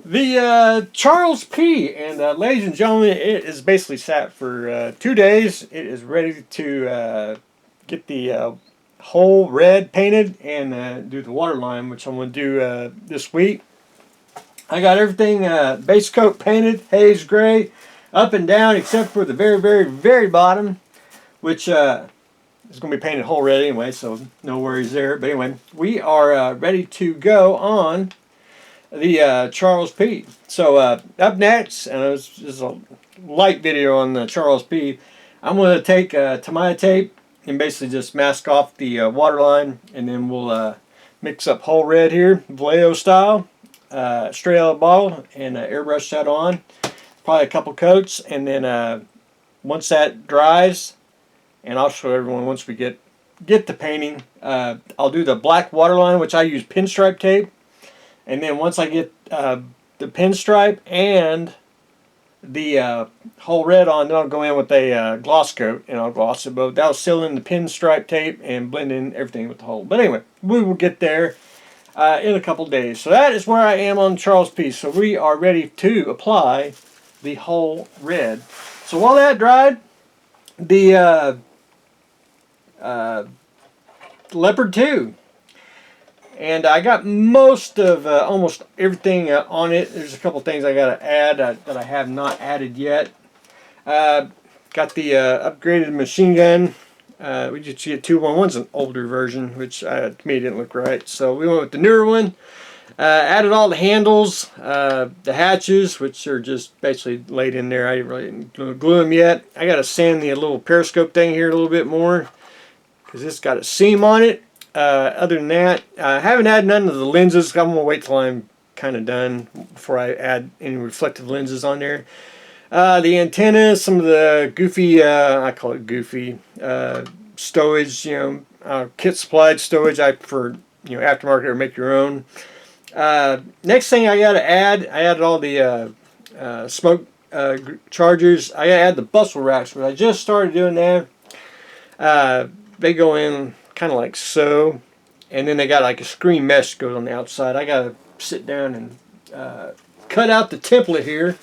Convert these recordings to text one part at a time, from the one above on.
The Charles P. And ladies and gentlemen, it is basically sat for 2 days. It is ready to get the whole red painted and do the water line, which I'm going to do this week. I got everything base coat painted, haze gray, up and down, except for the very, very, very bottom, which is going to be painted whole red anyway, so no worries there. But anyway, we are ready to go on the Charles P. So up next, and this is a light video on the Charles P. I'm going to take Tamiya tape and basically just mask off the water line, and then we'll mix up whole red here, Vallejo style, straight out of the bottle, and airbrush that on. Probably a couple coats, and then once that dries, and I'll show everyone once we get the painting, I'll do the black water line, which I use pinstripe tape. And then once I get the pinstripe and the whole red on, then I'll go in with a gloss coat and I'll gloss it. But that'll seal in the pinstripe tape and blend in everything with the whole. But anyway, we will get there in a couple days. So that is where I am on Charles P. So we are ready to apply the whole red. So while that dried, the Leopard 2. And I got most of almost everything on it. There's a couple things I got to add that I have not added yet. Got the upgraded machine gun. We just get 211's an older version, which to me didn't look right. So we went with the newer one. Added all the handles, the hatches, which are just basically laid in there. I didn't really glue them yet. I got to sand the little periscope thing here a little bit more because it's got a seam on it. Other than that, I haven't added none of the lenses. I'm going to wait till I'm kind of done before I add any reflective lenses on there. The antennas, some of the goofy, I call it goofy, stowage, kit supplied stowage. I prefer, aftermarket or make your own. Next thing I got to add, I added all the smoke chargers. I got to add the bustle racks, but I just started doing that. They go in kind of like so, and then they got like a screen mesh that goes on the outside. I gotta sit down and cut out the template here,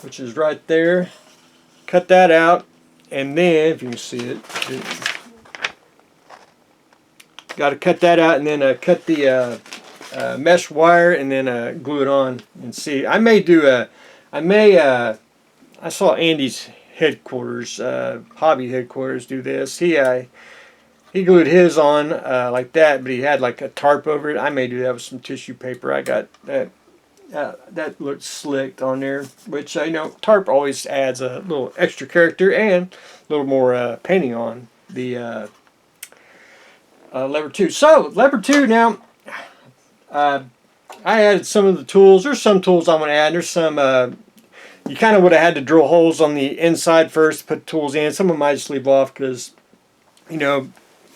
which is right there. Cut that out, and then if you can see it, got to cut that out, and then cut the mesh wire, and then glue it on. And see, I may do I saw Andy's headquarters, hobby headquarters, do this. He glued his on like that, but he had like a tarp over it. I may do that with some tissue paper. I got that. That looked slick on there, which tarp always adds a little extra character and a little more painting on the Leopard 2. So Leopard 2 now. I added some of the tools. There's some tools I'm going to add. There's some. You kind of would have had to drill holes on the inside first, put tools in. Some of them I just leave off because,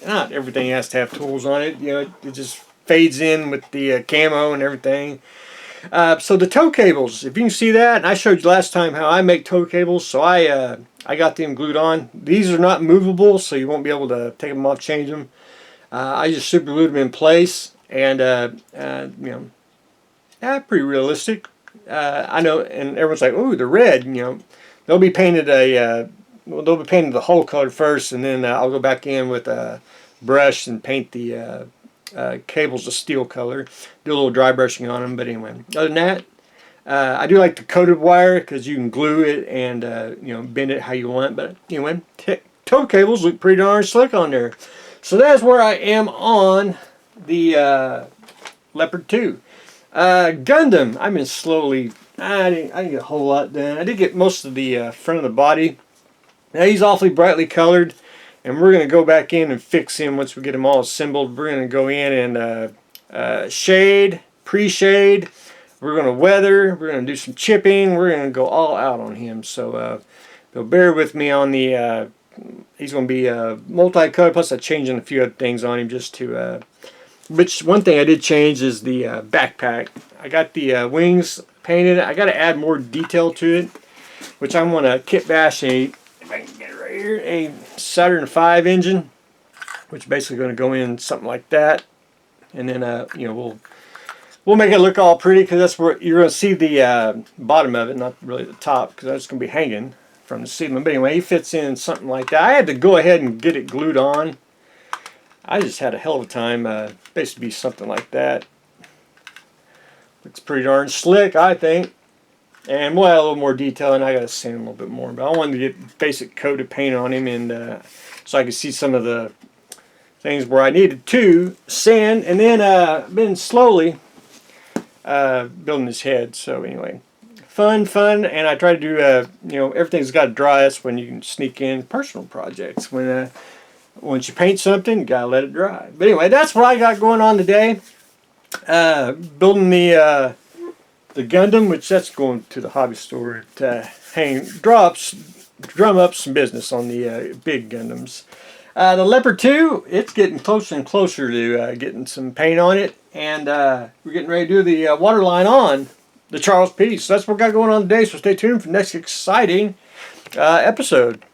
not everything has to have tools on it. It just fades in with the camo and everything. So the tow cables, if you can see that, and I showed you last time how I make tow cables. So I got them glued on. These are not movable, so you won't be able to take them off, change them. I just super glued them in place, and pretty realistic. I know, and everyone's like, "Ooh, the red." They'll be painted they'll be painted the whole color first, and then I'll go back in with a brush and paint the cables a steel color. Do a little dry brushing on them, but anyway. Other than that, I do like the coated wire because you can glue it and bend it how you want. But anyway, tow cables look pretty darn slick on there. So that's where I am on the Leopard 2. Gundam, I've been slowly. I didn't get a whole lot done. I did get most of the front of the body. Now he's awfully brightly colored, and we're going to go back in and fix him once we get him all assembled. We're going to go in and shade, pre-shade. We're going to weather. We're going to do some chipping. We're going to go all out on him. So bear with me on the. He's going to be multicolored. Plus, I'm changing a few other things on him just to. Which one thing I did change is the backpack. I got the wings painted. I got to add more detail to it, which I'm going to kit bash if I can get it right here, a Saturn V engine, which is basically going to go in something like that, and then we'll we'll make it look all pretty, because that's where you're going to see the bottom of it, not really the top, because that's going to be hanging from the ceiling. But anyway, he fits in something like that. I had to go ahead and get it glued on. I just had a hell of a time. Basically be something like that. Looks pretty darn slick, I think. And we'll add a little more detail, and I got to sand a little bit more. But I wanted to get basic coat of paint on him, and so I could see some of the things where I needed to sand. And then been slowly building his head. So anyway, fun, and I try to do everything's got to dry. That's when you can sneak in personal projects. When once you paint something, you gotta let it dry. But anyway, that's what I got going on today. Building the Gundam, which that's going to the hobby store to drum up some business on the big Gundams. The Leopard 2, it's getting closer and closer to getting some paint on it, and we're getting ready to do the waterline on the Charles P. So that's what we got going on today, so stay tuned for the next exciting episode.